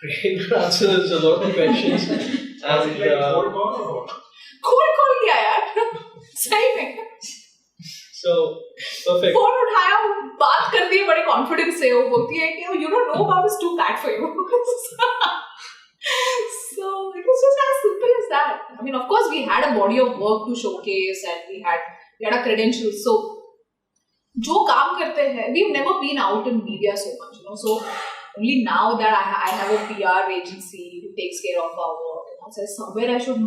Great answers, a lot of questions. And cold call or what? Cold call किया यार, सही में. So perfect. फोन उठाया, बात कर दी बड़े कॉन्फिडेंस से. वो बोलती है कि you don't know about is too bad for you. So it was just as simple as that. I mean, of course, we had a body of work to showcase and we had a credentials. So जो काम करते हैं, we've never been out in media so much, So only now that I have a PR agency who takes care of our work. So somewhere I should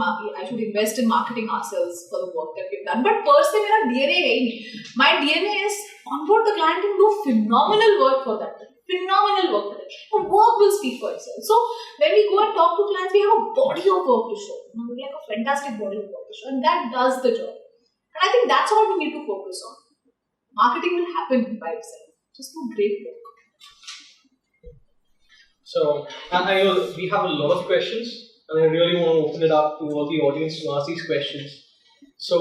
invest in marketing ourselves for the work that we've done. But per se, मेरा DNA है ही नहीं. My DNA is onboard the client and do phenomenal work for that. Phenomenal work for that. The work will speak for itself. So when we go and talk to clients, we have a body of work to show. We have a fantastic body of work to show, and that does the job. And I think that's all we need to focus on. Marketing will happen by itself. Just do great work. So I know we have a lot of questions, and I really want to open it up to all the audience to ask these questions. So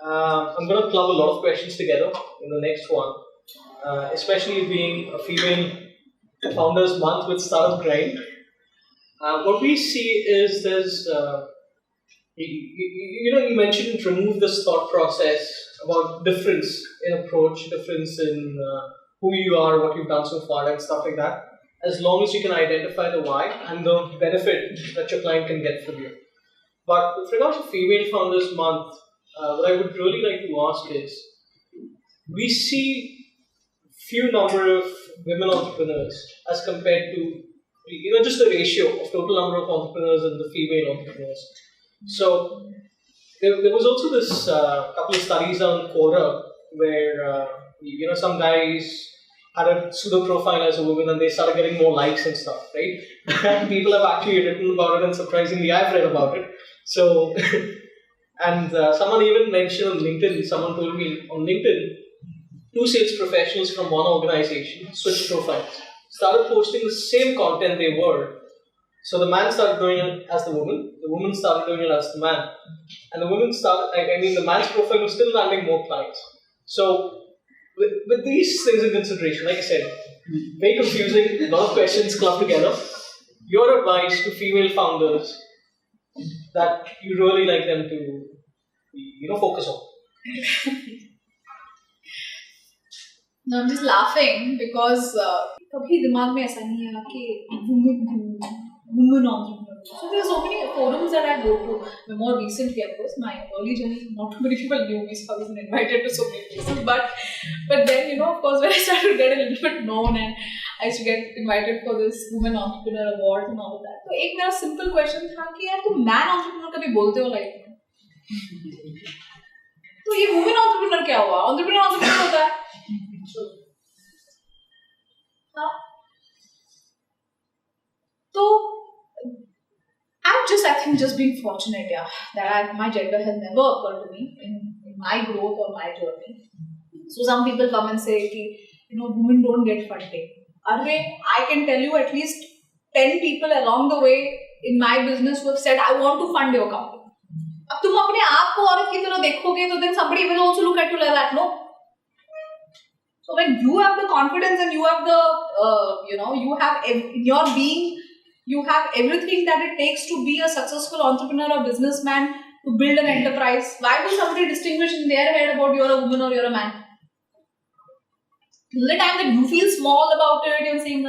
I'm going to club a lot of questions together in the next one, especially being a female founders month with Startup Grind. What we see is there's, you mentioned remove this thought process about difference in approach, difference in who you are, what you've done so far, and stuff like that. As long as you can identify the why and the benefit that your client can get from you. But with regards to Female Founders Month, what I would really like to ask is, we see few number of women entrepreneurs as compared to, just the ratio of total number of entrepreneurs and the female entrepreneurs. So there was also this couple of studies on Quora where, some guys had a pseudo profile as a woman and they started getting more likes and stuff, right? People have actually written about it, and surprisingly I've read about it. So, and someone even mentioned on LinkedIn, someone told me on LinkedIn, 2 sales professionals from one organization switched profiles, started posting the same content they were. So the man started doing it as the woman started doing it as the man. And the woman the man's profile was still landing more clients. So, with these things in consideration, like I said, very confusing, a lot of questions clubbed together. Your advice to female founders that you really like them to, focus on. No, I'm just laughing because कभी दिमाग में ऐसा नहीं है कि women entrepreneurs. So there's so many forums that I go to. More recently, of course, my early journey, not too many people knew me, so I wasn't invited to so many places. But then, of course, when I started to get a little bit known and I used to get invited for this Women Entrepreneur Award and all of that. So एक मेरा simple question था कि यार तुम man entrepreneur कभी बोलते हो life में? तो ये women entrepreneur क्या हुआ? Entrepreneur होता है. हाँ. तो I think just being fortunate, that my gender has never occurred to me in my growth or my journey. So some people come and say, women don't get funding. I can tell you at least 10 people along the way in my business who have said, I want to fund your company. अब तुम अपने आप को औरत की तरह देखोगे, तो then somebody will also look at you like that, no? So when you have the confidence and you have the, you have in your being, you have everything that it takes to be a successful entrepreneur or businessman, to build an enterprise. Why will somebody distinguish in their head about you're a woman or you're a man? Till the time that you feel small about it, you're saying,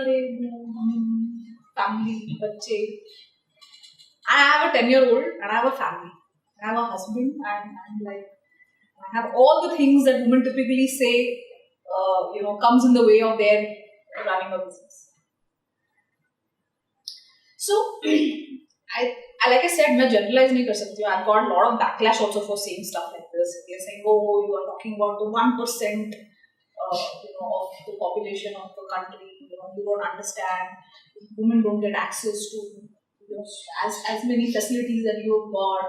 family, bache. I have a 10-year-old and I have a family. I have a husband and I have all the things that women typically say, comes in the way of their running a business. So like I said, मैं generalize नहीं कर सकती हूँ. I've got a lot of backlash also for saying stuff like this. They're saying, oh, you are talking about the 1%, of the population of the country. You don't understand. Women don't get access to, as many facilities that you have got.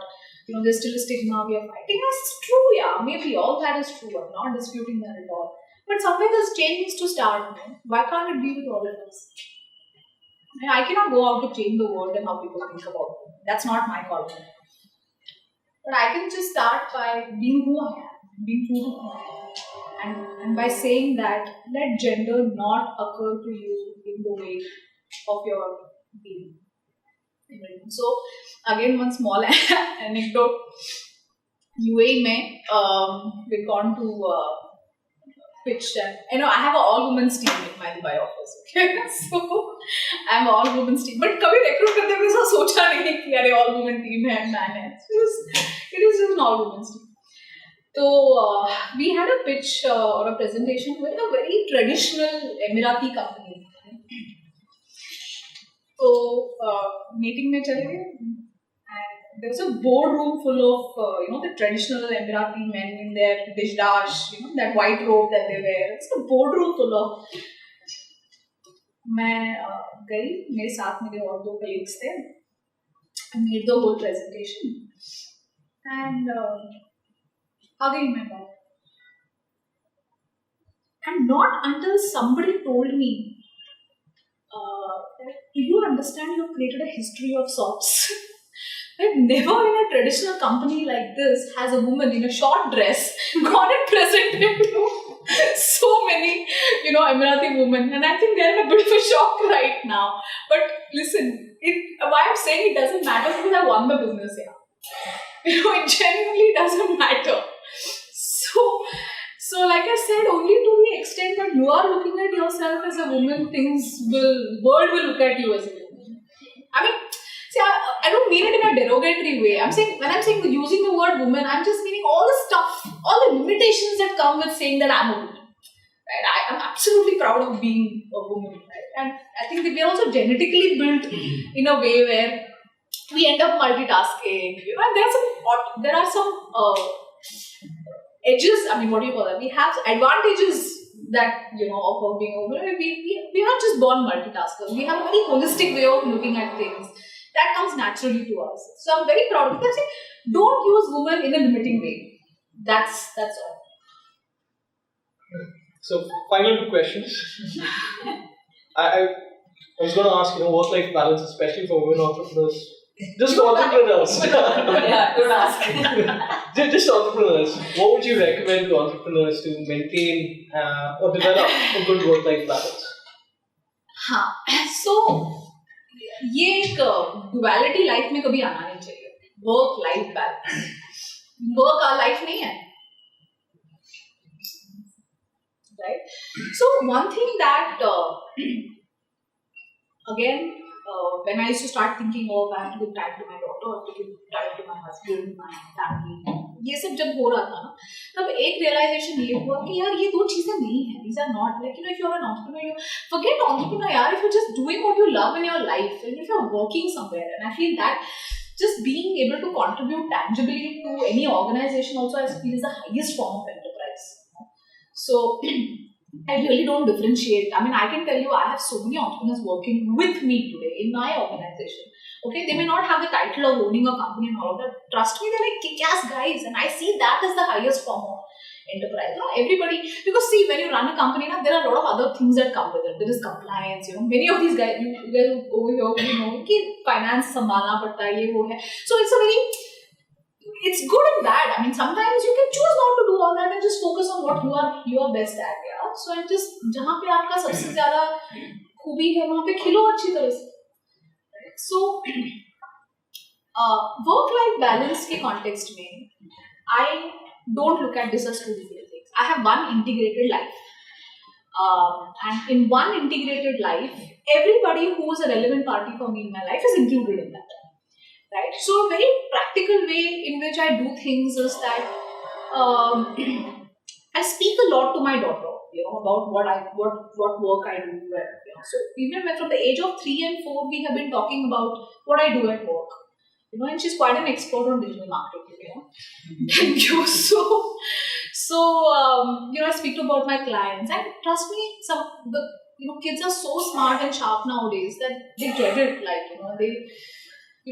There's still a stigma we are fighting. That's true, yeah. Maybe all that is true. I'm not disputing that at all. But somewhere this change needs to start. Why can't it be with all of us? I cannot go out to change the world and how people think about me. That's not my call. But I can just start by being who I am, being true to who I am. And by saying that, let gender not occur to you in the way of your being. So, again, one small anecdote. UAE mein, we've gone to pitch, and I have an all-women's team in my Dubai office. Okay, so I have an all-women's team. But कभी recruit करते हुए ऐसा सोचा नहीं कि अरे all-women team है, man है. It is just an all-women's team. So we had a pitch or a presentation with a very traditional Emirati company. So meeting में चले गए. There was a boardroom full of, the traditional Emirati men in their dishdash, that white robe that they wear. It's a boardroom full of. मैं गई, मेरे साथ मेरे और 2 colleagues थे. I made the whole presentation. And आ गई मैं बात. And not until somebody told me, do you understand you have created a history of sorts? I've never in a traditional company like this has a woman in a short dress gone and presented to so many, Emirati women, and I think they're in a bit of a shock right now. But listen, why I'm saying it doesn't matter because I won the business here. It genuinely doesn't matter. So like I said, only to the extent that you are looking at yourself as a woman, world will look at you as a woman. I mean, see, I don't mean it in a derogatory way. When I'm saying using the word woman, I'm just meaning all the stuff, all the limitations that come with saying that I'm a woman. Right? I'm absolutely proud of being a woman. Right? And I think that we are also genetically built in a way where we end up multitasking. And there are some edges. I mean, what do you call that? We have advantages that, of being a woman. We are not just born multitaskers. We have a very holistic way of looking at things. That comes naturally to us. So I'm very proud of it. I say, don't use woman in a limiting way. That's all. So, final 2 questions. I was going to ask, work-life balance, especially for women entrepreneurs. Just entrepreneurs. Yeah, don't ask. Just entrepreneurs. What would you recommend to entrepreneurs to maintain or develop a good work-life balance? So, ये एक duality life में कभी आना नहीं चाहिए. Work life balance. Work hour life नहीं है. Right? So one thing that again when I used to start thinking, I have to give time to my daughter, I have to give time to my husband, my family, ये सब जब हो रहा था ना, तब एक realization ये हुआ कि यार ये 2 चीजें नहीं हैं. These are not like, if you're an entrepreneur, forget entrepreneur यार, if you're just doing what you love in your life, and if you're working somewhere, and I feel that just being able to contribute tangibly to any organization also I feel is the highest form of enterprise. So I really don't differentiate. I mean, I can tell you, I have so many entrepreneurs working with me today in my organization. Okay, they may not have the title of owning a company and all of that. Trust me, they're like kick-ass guys, and I see that as the highest form of enterprise. Everybody, because see, when you run a company, there are a lot of other things that come with it. There is compliance. Many of these guys, you guys over here, कि finance संभालना पड़ता है, ये वो है. So it's good and bad. I mean, sometimes you can choose not to do all that and just focus on what you are best at. Yeah. So and just जहाँ पे आपका सबसे ज़्यादा खूबी है वहाँ पे खिलो अच्छी तरह से. So work-life balance के context में, I don't look at this as 2 different things. I have one integrated life, and in one integrated life, everybody who is a relevant party for me in my life is included in that. Right? So a very practical way in which I do things is that I speak a lot to my daughter. about what work I do. So even from the age of 3 and 4, we have been talking about what I do at work. And she's quite an expert on digital marketing. Thank you. I speak about my clients, and trust me, kids are so smart and sharp nowadays that they get it.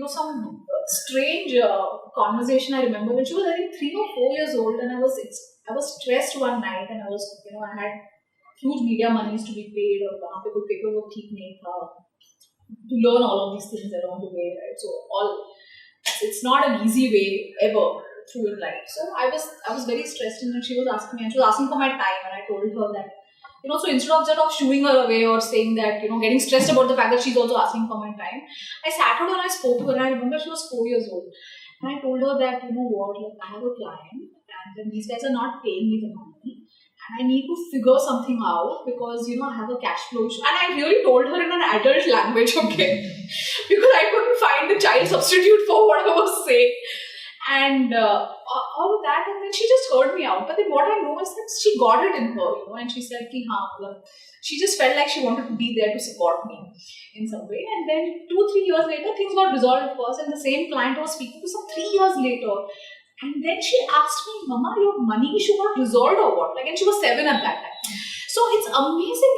Some strange conversation I remember when she was, I think, 3 or 4 years old, and I was stressed one night, and I had huge media monies to be paid, or could paperwork to learn all of these things along the way, right? So it's not an easy way ever through in life. So I was very stressed, and she was asking me, and she was asking for my time, and I told her that, so instead of shooing her away or saying that, getting stressed about the fact that she's also asking for my time, I sat her and I spoke to her, and I remember she was 4 years old, and I told her that, I have a client, and these guys are not paying me the money, and I need to figure something out because, I have a cash flow issue. And I really told her in an adult language, okay? Because I couldn't find the child substitute for what I was saying. And all of that, and then she just heard me out. But then what I know is that she got it in her, and she said, she just felt like she wanted to be there to support me in some way. And then 2-3 years later, things got resolved, of course, and the same client I was speaking to some 3 years later. And then she asked me, Mama, your money issue got resolved or what? And she was 7 at that time. So it's amazing,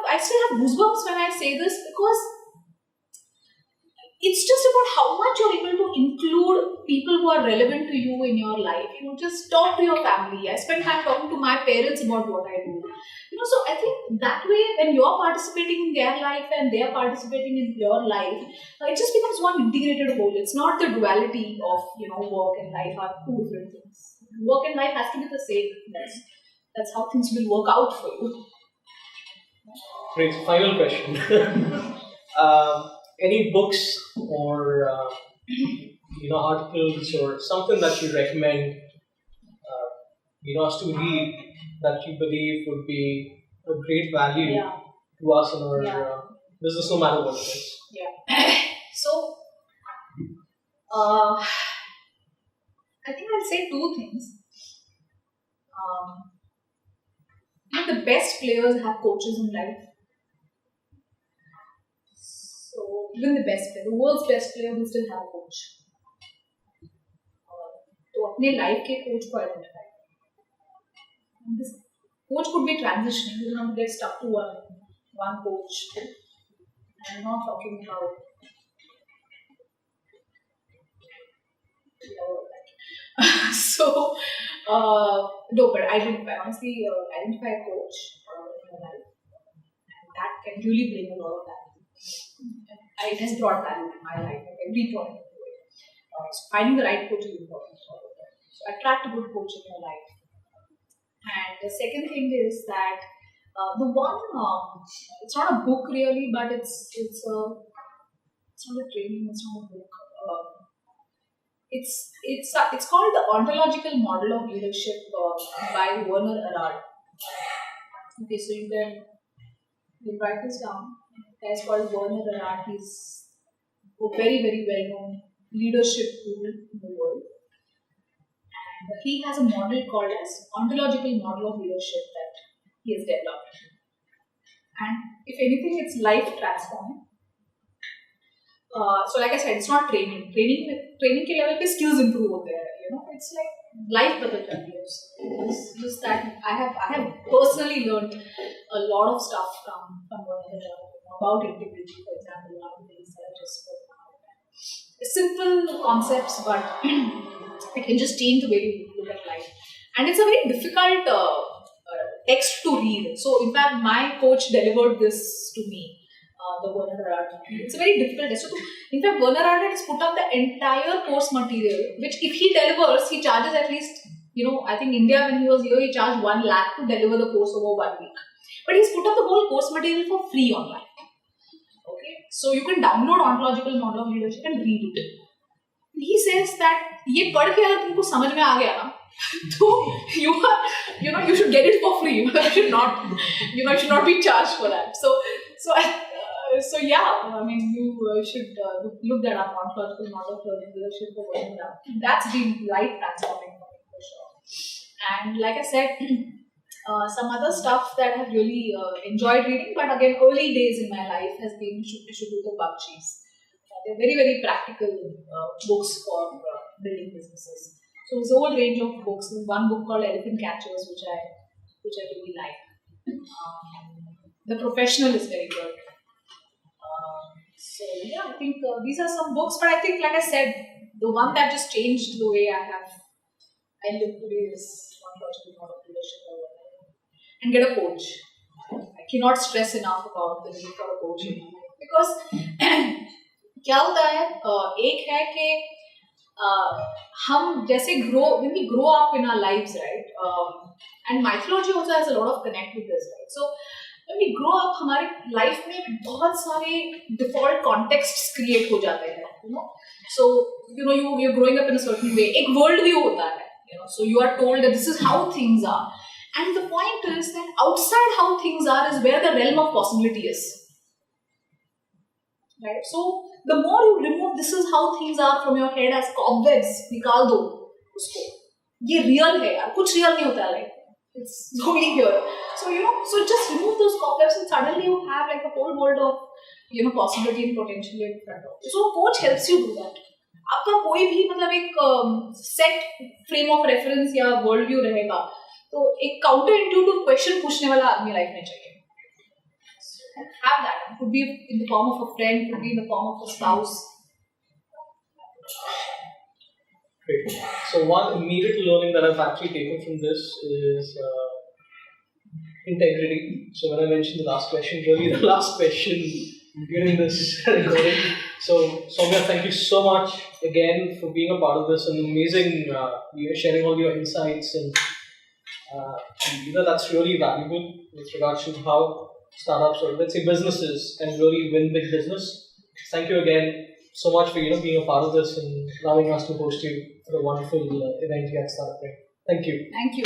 I still have goosebumps when I say this, because it's just about how much you're able to include people who are relevant to you in your life. Just talk to your family. I spend time talking to my parents about what I do. So I think that way, when you're participating in their life and they're participating in your life, it just becomes one integrated whole. It's not the duality of, work and life are two different things. Work and life has to be the same. That's how things will work out for you. Great. Final question. Any books or articles or something that you recommend us to read that you believe would be a great value to us in our business, no matter what it is? Yeah. So, I think I'll say 2 things. The best players have coaches in life. So, even the best player, the world's best player will still have a coach. तो अपने life के coach को identify. And this coach could be transitioning. You don't get stuck to one coach. I'm not talking about but honestly, identify a coach in your life, and that can really bring a lot of value. It has brought value to my life at every point. So finding the right coach is important. So attract a good coach in your life. And the second thing is that the one, it's not a book really, but it's not a training, it's not a book. It's called the Ontological Model of Leadership by Werner Erhard. Okay, so you can write this down. It's called Werner Erhard. He's a very, very well-known leadership guru in the world. And he has a model called as Ontological Model of Leadership that he has developed. And if anything, it's life transforming. So like I said, it's not training. Training ke level pe skills improve hote hain. It's like life badal jati hai. It's just that I have personally learned a lot of stuff from about integrity, for example, one of the things that I just spoke about. Simple concepts, but it can just change the way you look at life. And it's a very difficult text to read. So in fact, my coach delivered this to me. The Werner Erhard. It's a very difficult test. So, in fact, Werner Erhard has put up the entire course material, which if he delivers, he charges at least, I think India when he was here, he charged 1 lakh to deliver the course over 1 week. But he's put up the whole course material for free online. Okay, so you can download Ontological Model of Leadership and read it. He says that ये पढ़ के अगर तुमको समझ में आ गया ना, तो you should get it for free. You should not be charged for that. So yeah, I mean, you should look that up, Ontological Model of Leadership for Werner Erhard. That's been life transforming for me for sure. And like I said, Some other stuff that I have really enjoyed reading, but again, early days in my life has been Shubhuto Bakchi's. They're very, very practical books for building businesses. So there's a whole range of books. There's one book called Elephant Catchers, which I really like. The Professional is very good. So yeah, I think these are some books. But I think, like I said, the one that just changed the way I live today is entrepreneurship. And get a coach. I cannot stress enough about the need for a coach because क्या होता है एक है कि हम जैसे when we grow up in our lives, right? And mythology also has a lot of connect with this, right? So when we grow up, हमारे life में बहुत सारे default contexts create हो जाते हैं, you know. So you're growing up in a certain way. एक world view होता है, you know. So you are told that this is how things are, and the point is that outside how things are is where the realm of possibility is, right? So the more you remove this is how things are from your head as cobwebs, निकाल दो उसको. ये real है यार, कुछ real नहीं होता है, like it's only here. So so just remove those cobwebs and suddenly you have like a whole world of possibility and potential in front of you. So a coach helps you do that. आपका कोई भी मतलब एक set frame of reference या world view रहेगा, तो एक counter intuitive question पूछने वाला आदमी लाइफ में चाहिए. Have that. It could be in the form of a friend, could be in the form of a spouse. Great. So one immediate learning that I've actually taken from this is integrity. So when I mentioned the last question, really the last question during this recording. So Sowmya, thank you so much again for being a part of this and amazing, sharing all your insights and that's really valuable with regards to how startups or let's say businesses can really win big business. Thank you again so much for being a part of this and allowing us to host you for a wonderful event here at Startup Brain. Thank you. Thank you.